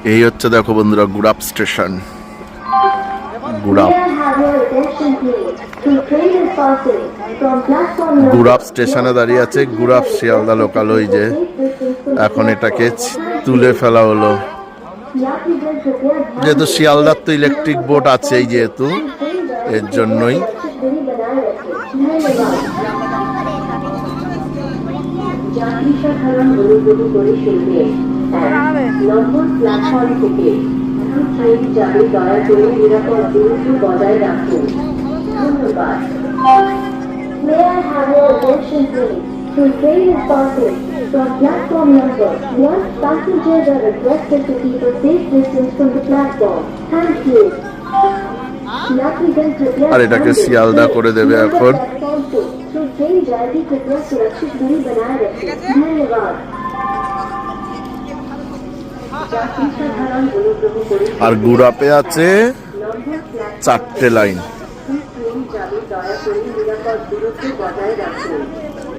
এই হচ্ছে দেখো বন্ধুরা গুড়াপ স্টেশন। গুড়াপ স্টেশনে দাঁড়িয়ে আছে গুড়াপ শিয়ালদা লোকাল। ওই যে এখন এটাকে তুলে ফেলা হলো, যেহেতু শিয়ালদার তো ইলেকট্রিক বোট আছে এই যেহেতু, এর জন্যই। যাত্রী সাধারণ অনুগ্রহ করে শুনবেন, নম্বর প্ল্যাটফর্ম থেকে ট্রেন যাবে, দয়া করে নিরাপদ দূরত্ব বজায় রাখুন। ধন্যবাদ। May I have your attention please? The train is passing from platform number 1. Passengers are requested to keep a safe distance from the platform. Thank you. আর এটাকে শিয়ালদা করে দেবে এখন। আর গুড়াপে আছে 4টে লাইন। দয়া করে নিরাপদ দূরত্ব বজায় রাখুন।